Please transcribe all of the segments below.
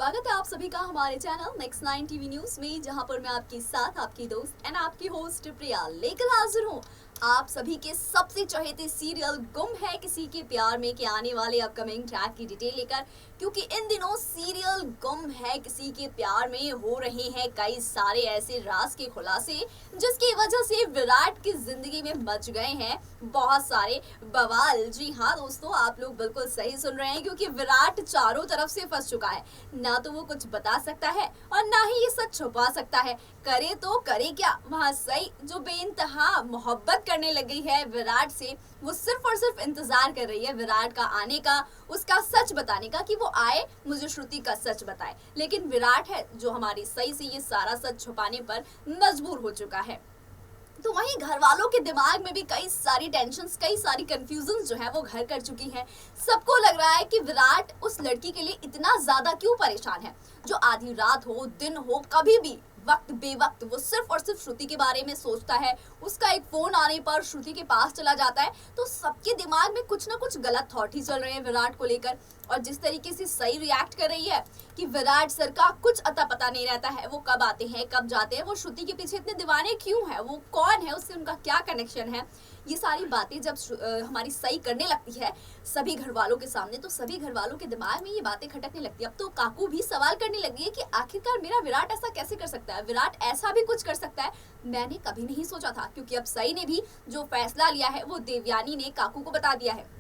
स्वागत है आप सभी का हमारे चैनल नेक्स्ट 9 टीवी न्यूज में, जहां पर मैं आपके साथ आपकी दोस्त एंड आपकी होस्ट प्रिया लेकर हाजिर हूं आप सभी के सबसे चहेते सीरियल गुम है किसी के प्यार में के आने वाले अपकमिंग ट्रैक की डिटेल लेकर। क्योंकि इन दिनों सीरियल गुम है किसी के प्यार में हो रहे हैं कई सारे ऐसे राज के खुलासे, जिसकी वजह से विराट की जिंदगी में मच गए हैं बहुत सारे बवाल। जी हाँ दोस्तों, आप लोग बिल्कुल सही सुन रहे हैं, क्योंकि विराट चारों तरफ से फंस चुका है। ना तो वो कुछ बता सकता है और ना ही ये सच छुपा सकता है। करे तो करे क्या, वहाँ सई जो बेइंतहा मोहब्बत करने लग गई है विराट से, वो सिर्फ और सिर्फ इंतजार कर रही है विराट का आने का, उसका सच बताने का, कि वो आए मुझे श्रुति का सच बताए। लेकिन विराट है जो हमारी सई से ये सारा सच छुपाने पर मजबूर हो चुका है। तो वहीं घर वालों के दिमाग में भी कई सारी टेंशन्स, कई सारी कंफ्यूजन जो है वो घर कर चुकी हैं। सबको लग रहा है कि विराट उस लड़की के लिए इतना ज्यादा क्यों परेशान है, जो आधी रात हो दिन हो कभी भी वक्त बेवक्त वो सिर्फ और सिर्फ श्रुति के बारे में सोचता है। उसका एक फोन आने पर श्रुति के पास चला जाता है। तो सबके दिमाग में कुछ ना कुछ गलत थॉट ही चल रहे हैं विराट को लेकर। और जिस तरीके से सही रिएक्ट कर रही है कि विराट सर का कुछ अता पता नहीं रहता है, वो कब आते हैं कब जाते हैं, वो श्रुति के पीछे इतने दीवाने क्यों है, वो कौन है, उससे उनका क्या कनेक्शन है, ये सारी बातें जब हमारी सही करने लगती है सभी घर वालों के सामने, तो सभी घर वालों के दिमाग में ये बातें खटकने लगती है। अब तो काकू भी सवाल करने लगी है कि आखिरकार मेरा विराट ऐसा कैसे कर सकता है, विराट ऐसा भी कुछ कर सकता है, मैंने कभी नहीं सोचा था। क्योंकि अब सई ने भी जो फैसला लिया है वो देवयानी ने काकू को बता दिया है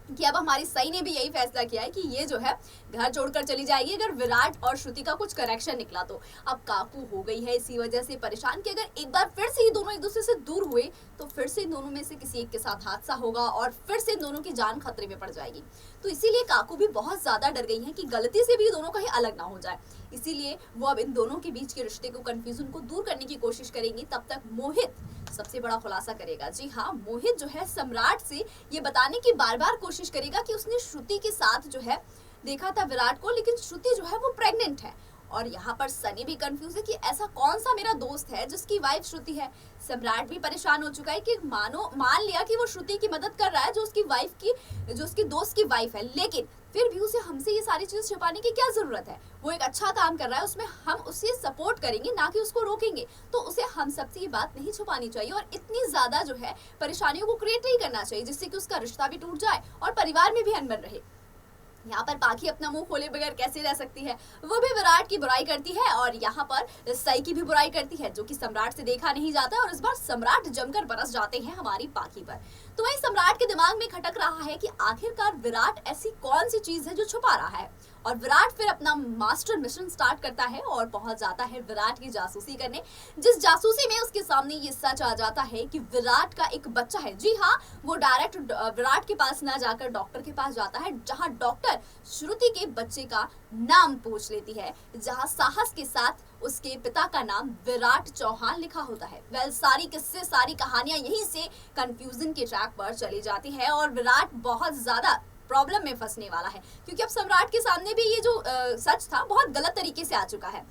कि अब हमारी सई ने भी यही फैसला किया है कि ये जो है घर छोड़कर चली जाएगी अगर विराट और श्रुति का कुछ कनेक्शन निकला तो। अब काकू हो गई है इसी वजह से परेशान कि अगर एक बार फिर से ये दोनों एक दूसरे से दूर हुए तो फिर से इन दोनों में से किसी एक के साथ हादसा होगा और फिर से इन दोनों की जान खतरे में पड़ जाएगी। तो इसीलिए काकू भी बहुत ज्यादा डर गई है कि गलती से भी ये दोनों कहीं अलग ना हो जाए। इसीलिए वो अब इन दोनों के बीच के रिश्ते को, कंफ्यूजन को दूर करने की कोशिश करेंगी। तब तक मोहित सबसे बड़ा खुलासा करेगा। जी हाँ, मोहित जो है सम्राट से ये बताने की बार बार कोशिश करेगा कि उसने श्रुति के साथ जो है देखा था विराट को, लेकिन श्रुति जो है वो प्रेग्नेंट है। और यहाँ पर सनी भी कंफ्यूज है कि ऐसा कौन सा मेरा दोस्त है जिसकी वाइफ श्रुति है। सम्राट भी परेशान हो चुका है कि मान लिया कि वो श्रुति की मदद कर रहा है, जो उसकी वाइफ की, जो उसकी दोस्त की वाइफ है, लेकिन फिर भी उसे हमसे ये सारी चीजें छुपाने की क्या जरूरत है। वो एक अच्छा काम कर रहा है, उसमें हम उसे सपोर्ट करेंगे, ना कि उसको रोकेंगे। तो उसे हम सबसे ये बात नहीं छुपानी चाहिए और इतनी ज्यादा जो है परेशानियों को क्रिएट नहीं करना चाहिए, जिससे कि उसका रिश्ता भी टूट जाए और परिवार में भी अनबन रहे। यहाँ पर पाखी अपना मुंह खोले बगैर कैसे रह सकती है, वो भी विराट की बुराई करती है और यहाँ पर सई की भी बुराई करती है, जो कि सम्राट से देखा नहीं जाता। और इस बार सम्राट जमकर बरस जाते हैं हमारी पाखी पर। तो वही सम्राट के दिमाग में खटक रहा है कि आखिरकार विराट ऐसी कौन सी चीज है जो छुपा रहा है। और विराट फिर अपना मास्टर मिशन स्टार्ट करता है और पहुंच जाता है विराट की जासूसी करने, जिस जासूसी में उसके सामने ये सच आ जाता है कि विराट का एक बच्चा है। जी हाँ, वो डायरेक्ट विराट के पास ना जाकर डॉक्टर के पास जाता है, जहां डॉक्टर श्रुति के बच्चे का नाम पूछ लेती है, जहां साहस के साथ उसके पिता का नाम विराट चौहान लिखा होता है। वेल, सारी किस्से, सारी कहानियां यहीं से कंफ्यूजन के ट्रैक पर चली जाती है और विराट बहुत ज्यादा प्रॉब्लम में फंसने वाला है, क्योंकि अब सम्राट के सामने भी ये जो सच था बहुत गलत तरीके से आ चुका है।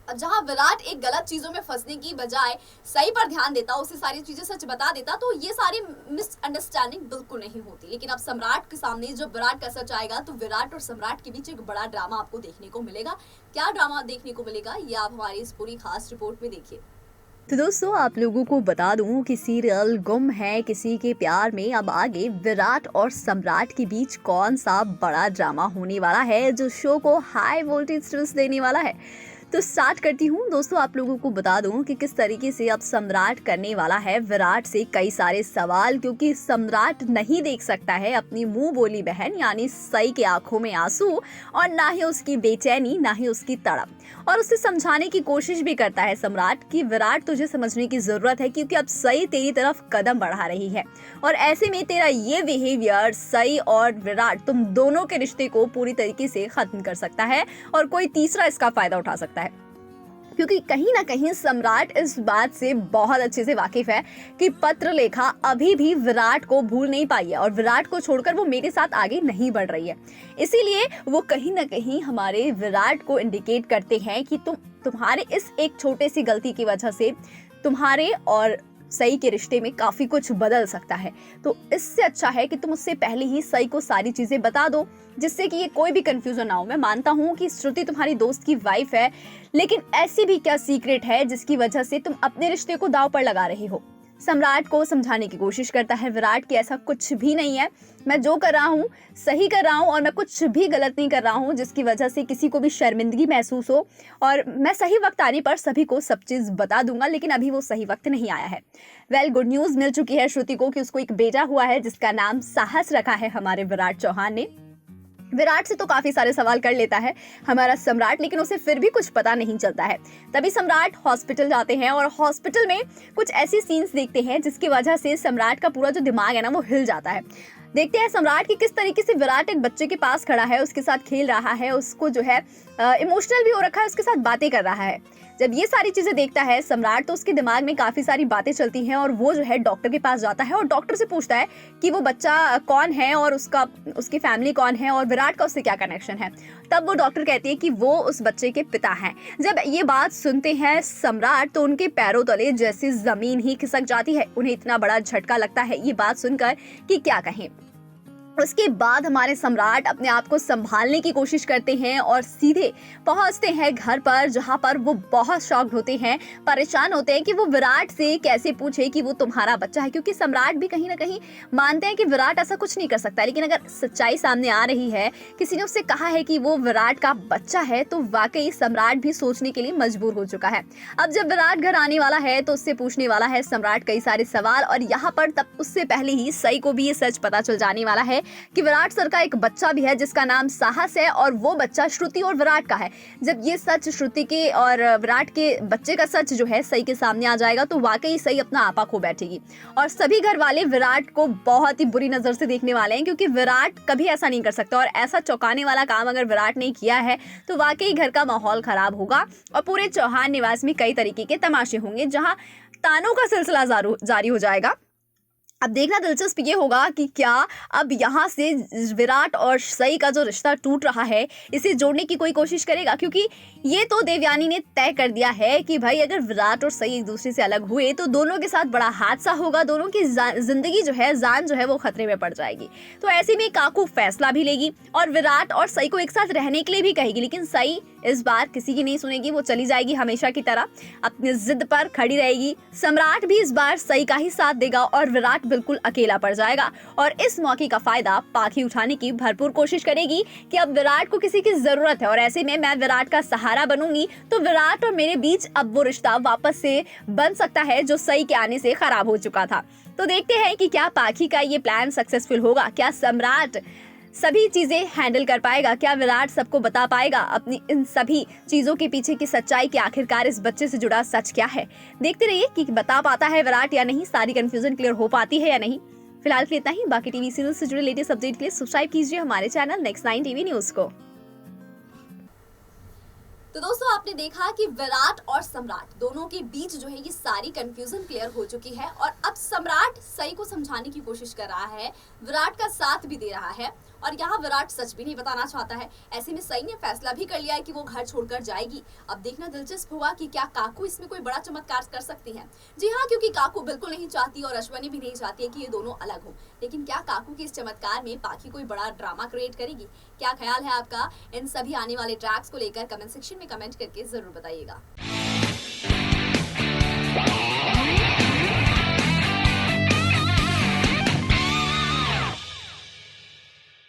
जहां विराट एक गलत चीजों में फंसने की बजाय सही पर ध्यान देता, उसे सारी चीजें सच बता देता, तो ये सारी मिसअंडरस्टैंडिंग बिल्कुल नहीं होती। लेकिन अब सम्राट के सामने जब विराट का सच आएगा तो विराट और सम्राट के बीच एक बड़ा ड्रामा आपको देखने को मिलेगा। क्या ड्रामा देखने को मिलेगा ये आप हमारी इस पूरी खास रिपोर्ट में देखिए। तो दोस्तों, आप लोगों को बता दूं कि सीरियल गुम है किसी के प्यार में अब आगे विराट और सम्राट के बीच कौन सा बड़ा ड्रामा होने वाला है, जो शो को हाई वोल्टेज ट्विस्ट देने वाला है। तो स्टार्ट करती हूँ दोस्तों। आप लोगों को बता दूं कि किस तरीके से अब सम्राट करने वाला है विराट से कई सारे सवाल, क्योंकि सम्राट नहीं देख सकता है अपनी मुंह बोली बहन यानी सई के आंखों में आंसू, और ना ही उसकी बेचैनी, ना ही उसकी तड़प। और उसे समझाने की कोशिश भी करता है सम्राट कि विराट, तुझे समझने की जरूरत है, क्योंकि अब सई तेरी तरफ कदम बढ़ा रही है और ऐसे में तेरा ये बिहेवियर सई और विराट, तुम दोनों के रिश्ते को पूरी तरीके से खत्म कर सकता है और कोई तीसरा इसका फायदा उठा सकता है। क्योंकि कहीं ना कहीं सम्राट इस बात से बहुत अच्छे से वाकिफ है कि पत्र लेखा अभी भी विराट को भूल नहीं पाई है और विराट को छोड़कर वो मेरे साथ आगे नहीं बढ़ रही है। इसीलिए वो कहीं ना कहीं हमारे विराट को इंडिकेट करते हैं कि तुम्हारे इस एक छोटे सी गलती की वजह से तुम्हारे और सई के रिश्ते में काफी कुछ बदल सकता है। तो इससे अच्छा है कि तुम उससे पहले ही सई को सारी चीजें बता दो, जिससे कि ये कोई भी कंफ्यूजन ना हो। मैं मानता हूँ कि श्रुति तुम्हारी दोस्त की वाइफ है, लेकिन ऐसी भी क्या सीक्रेट है जिसकी वजह से तुम अपने रिश्ते को दांव पर लगा रही हो। सम्राट को समझाने की कोशिश करता है विराट कि ऐसा कुछ भी नहीं है, मैं जो कर रहा हूँ सही कर रहा हूँ और मैं कुछ भी गलत नहीं कर रहा हूँ जिसकी वजह से किसी को भी शर्मिंदगी महसूस हो, और मैं सही वक्त आने पर सभी को सब चीज बता दूंगा, लेकिन अभी वो सही वक्त नहीं आया है। वेल, गुड न्यूज मिल चुकी है श्रुति को कि उसको एक बेटा हुआ है जिसका नाम साहस रखा है हमारे विराट चौहान ने। विराट से तो काफी सारे सवाल कर लेता है हमारा सम्राट, लेकिन उसे फिर भी कुछ पता नहीं चलता है। तभी सम्राट हॉस्पिटल जाते हैं और हॉस्पिटल में कुछ ऐसी सीन्स देखते हैं जिसकी वजह से सम्राट का पूरा जो दिमाग है ना वो हिल जाता है। देखते हैं सम्राट की किस तरीके से विराट एक बच्चे के पास खड़ा है, उसके साथ खेल रहा है, उसको जो है इमोशनल भी हो रखा है, उसके साथ बातें कर रहा है। जब ये सारी चीजें देखता है सम्राट तो उसके दिमाग में काफी सारी बातें चलती हैं और वो जो है डॉक्टर के पास जाता है और डॉक्टर से पूछता है कि वो बच्चा कौन है और उसकी फैमिली कौन है और विराट का उससे क्या कनेक्शन है। तब वो डॉक्टर कहती है कि वो उस बच्चे के पिता हैं। जब ये बात सुनते हैं सम्राट तो उनके पैरों तले जैसे जमीन ही खिसक जाती है। उन्हें इतना बड़ा झटका लगता है ये बात सुनकर कि क्या कहें। उसके बाद हमारे सम्राट अपने आप को संभालने की कोशिश करते हैं और सीधे पहुंचते हैं घर पर, जहां पर वो बहुत शॉक्ड होते हैं, परेशान होते हैं कि वो विराट से कैसे पूछे कि वो तुम्हारा बच्चा है, क्योंकि सम्राट भी कहीं ना कहीं मानते हैं कि विराट ऐसा कुछ नहीं कर सकता। लेकिन अगर सच्चाई सामने आ रही है, किसी ने उससे कहा है कि वो विराट का बच्चा है, तो वाकई सम्राट भी सोचने के लिए मजबूर हो चुका है। अब जब विराट घर आने वाला है तो उससे पूछने वाला है सम्राट कई सारे सवाल, और यहाँ पर तब उससे पहले ही सई को भी ये सच पता चल जाने वाला है कि विराट सर का एक बच्चा भी है जिसका नाम साहस है, और वो बच्चा श्रुति और विराट का है। जब ये सच श्रुति के और विराट के बच्चे का सच जो है सई के सामने आ जाएगा तो वाकई सई अपना आपा खो बैठेगी, और सभी घर वाले विराट को बहुत ही बुरी नजर से देखने वाले हैं, क्योंकि विराट कभी ऐसा नहीं कर सकता, और ऐसा चौंकाने वाला काम अगर विराट ने किया है तो वाकई घर का माहौल खराब होगा और पूरे चौहान निवास में कई तरीके के तमाशे होंगे, जहां तानों का सिलसिला जारी हो जाएगा। अब देखना दिलचस्प ये होगा कि क्या अब यहाँ से विराट और सई का जो रिश्ता टूट रहा है इसे जोड़ने की कोई कोशिश करेगा, क्योंकि ये तो देवयानी ने तय कर दिया है कि भाई अगर विराट और सई एक दूसरे से अलग हुए तो दोनों के साथ बड़ा हादसा होगा, दोनों की जिंदगी जो है, जान जो है वो खतरे में पड़ जाएगी। तो ऐसे में काकू फैसला भी लेगी और विराट और सई को एक साथ रहने के लिए भी कहेगी, लेकिन सई इस बार किसी की नहीं सुनेगी, वो चली जाएगी हमेशा की तरह, अपनी जिद पर खड़ी रहेगी। सम्राट भी इस बार सई का ही साथ देगा और विराट बिल्कुल अकेला पड़ जाएगा, और इस मौके का फायदा पाखी उठाने की भरपूर कोशिश करेगी कि अब विराट को किसी की जरूरत है और ऐसे में मैं विराट का सहारा बनूंगी, तो विराट और मेरे बीच अब वो रिश्ता वापस से बन सकता है जो सई के आने से खराब हो चुका था। तो देखते हैं कि क्या पाखी का ये प्लान सक्सेसफुल होगा, क्या सम्राट सभी चीजें हैंडल कर पाएगा, क्या विराट सबको बता पाएगा अपनी इन सभी चीजों के पीछे की सच्चाई, की आखिरकार इस बच्चे से जुड़ा सच क्या है। देखते रहिए कि बता पाता है विराट या नहीं, सारी कंफ्यूजन क्लियर हो पाती है या नहीं। फिलहाल के लिए इतना ही। बाकी टीवी सीरियल से जुड़े लेटेस्ट अपडेट के लिए सब्सक्राइब कीजिए हमारे चैनल नेक्स्ट 9 टीवी न्यूज को। तो दोस्तों आपने देखा कि विराट और सम्राट दोनों के बीच जो है ये सारी कंफ्यूजन क्लियर हो चुकी है, और अब सम्राट सई को समझाने की कोशिश कर रहा है, विराट का साथ भी दे रहा है, और यहाँ विराट सच भी नहीं बताना चाहता है। ऐसे में सई ने फैसला भी कर लिया है कि वो घर छोड़कर जाएगी। अब देखना दिलचस्प होगा कि क्या काकू इसमें कोई बड़ा चमत्कार कर सकती है। जी हाँ, क्योंकि काकू बिल्कुल नहीं चाहती और अश्वनी भी नहीं चाहती है कि ये दोनों अलग हो, लेकिन क्या काकू के इस चमत्कार में पाखी कोई बड़ा ड्रामा क्रिएट करेगी? क्या ख्याल है आपका इन सभी आने वाले ट्रैक्स को लेकर? कमेंट सेक्शन में कमेंट करके जरूर बताइएगा।